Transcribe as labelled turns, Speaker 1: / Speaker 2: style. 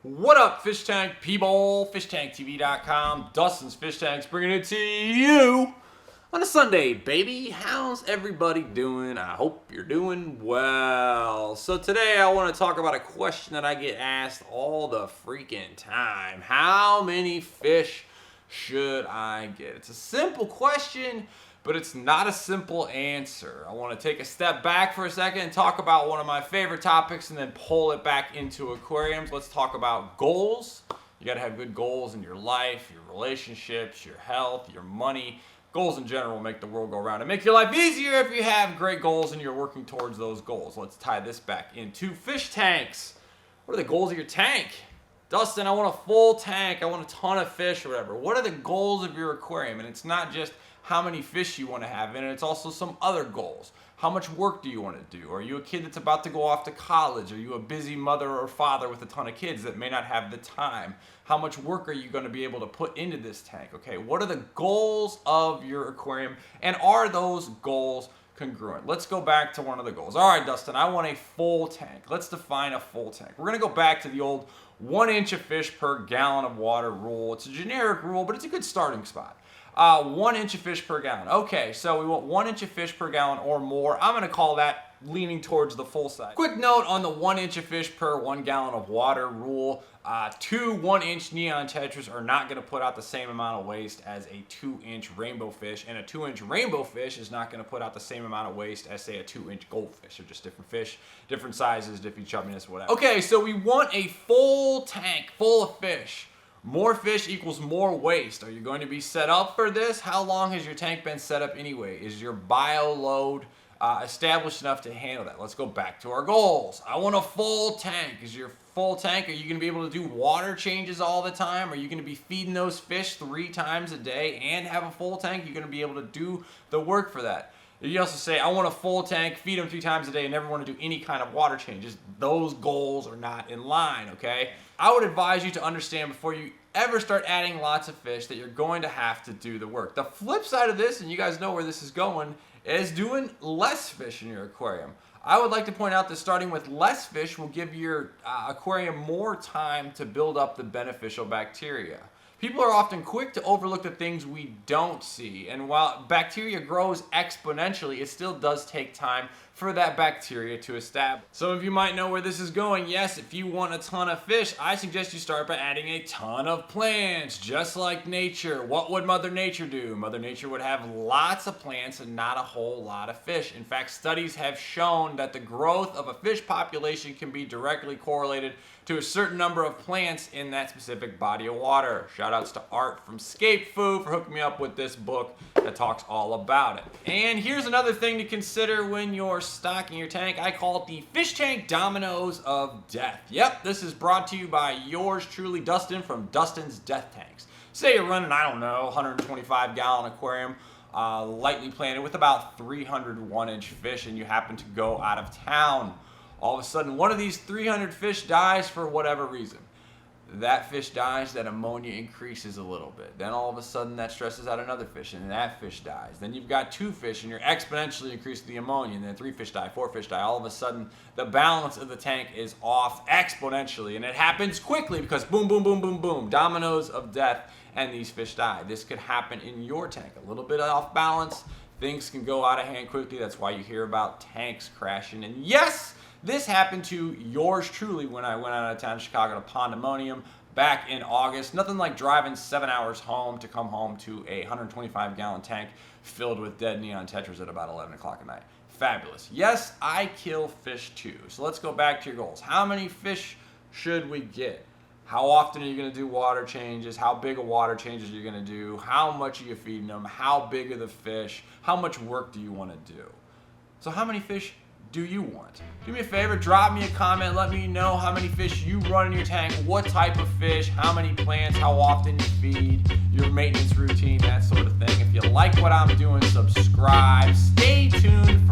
Speaker 1: What up, fish tank people? FishTankTV.com. Dustin's Fish Tanks bringing it to you on a Sunday, baby. How's everybody doing? I hope you're doing well. So today I want to talk about a question that I get asked all the freaking time. How many fish should I get? It's a simple question, but it's not a simple answer. I want to take a step back for a second and talk about one of my favorite topics and then pull it back into aquariums. Let's talk about goals. You got to have good goals in your life, your relationships, your health, your money. Goals in general make the world go round and make your life easier if you have great goals and you're working towards those goals. Let's tie this back into fish tanks. What are the goals of your tank? Dustin, I want a full tank. I want a ton of fish or whatever. What are the goals of your aquarium? And it's not just how many fish you want to have in it. It's also some other goals. How much work do you want to do? Are you a kid that's about to go off to college? Are you a busy mother or father with a ton of kids that may not have the time? How much work are you going to be able to put into this tank? Okay, what are the goals of your aquarium? And are those goals congruent? Let's go back to one of the goals. All right, Dustin, I want a full tank. Let's define a full tank. We're going to go back to the old 1 inch of fish per gallon of water rule. It's a generic rule, but it's a good starting spot. 1 inch of fish per gallon. Okay, so we want 1 inch of fish per gallon or more. I'm gonna call that leaning towards the full side. Quick note on the 1 inch of fish per 1 gallon of water rule. 2 1-inch neon tetras are not gonna put out the same amount of waste as a 2-inch rainbow fish, and a 2-inch rainbow fish is not gonna put out the same amount of waste as, say, a 2-inch goldfish. They're just different fish, different sizes, different chubbiness, whatever. Okay, so we want a full tank full of fish. More fish equals more waste. Are you going to be set up for this? How long has your tank been set up anyway? Is your bio load established enough to handle that? Let's go back to our goals. I want a full tank. Is your full tank, are you going to be able to do water changes all the time? Are you going to be feeding those fish 3 times a day and have a full tank? You're going to be able to do the work for that. You also say, I want a full tank, feed them 3 times a day, and never want to do any kind of water changes. Those goals are not in line, okay? I would advise you to understand before you ever start adding lots of fish that you're going to have to do the work. The flip side of this, and you guys know where this is going, is doing less fish in your aquarium. I would like to point out that starting with less fish will give your aquarium more time to build up the beneficial bacteria. People are often quick to overlook the things we don't see, and while bacteria grows exponentially, it still does take time for that bacteria to establish. Some of you might know where this is going. Yes, if you want a ton of fish, I suggest you start by adding a ton of plants, just like nature. What would Mother Nature do? Mother Nature would have lots of plants and not a whole lot of fish. In fact, studies have shown that the growth of a fish population can be directly correlated to a certain number of plants in that specific body of water. Shout outs to Art from Scape Foo for hooking me up with this book that talks all about it. And here's another thing to consider when you're stocking your tank. I call it the fish tank dominoes of death. Yep, this is brought to you by yours truly, Dustin from Dustin's Death Tanks. Say you're running, I don't know, 125 gallon aquarium, lightly planted with about 300 1-inch fish, and you happen to go out of town. All of a sudden, one of these 300 fish dies for whatever reason. That fish dies, that ammonia increases a little bit. Then all of a sudden that stresses out another fish and that fish dies. Then you've got 2 fish and you're exponentially increasing the ammonia, and then 3 fish die, 4 fish die. All of a sudden the balance of the tank is off exponentially, and it happens quickly because boom, boom, boom, boom, boom, dominoes of death, and these fish die. This could happen in your tank. A little bit off balance, things can go out of hand quickly. That's why you hear about tanks crashing. And yes, this happened to yours truly when I went out of town to Chicago to Pandemonium back in August. Nothing like driving 7 hours home to come home to a 125 gallon tank filled with dead neon tetras at about 11 o'clock at night. Fabulous. Yes, I kill fish too. So let's go back to your goals. How many fish should we get? How often are you going to do water changes? How big of water changes are you going to do? How much are you feeding them? How big are the fish? How much work do you want to do? So how many fish do you want? Do me a favor, drop me a comment, let me know how many fish you run in your tank, what type of fish, how many plants, how often you feed, your maintenance routine, that sort of thing. If you like what I'm doing, subscribe. Stay tuned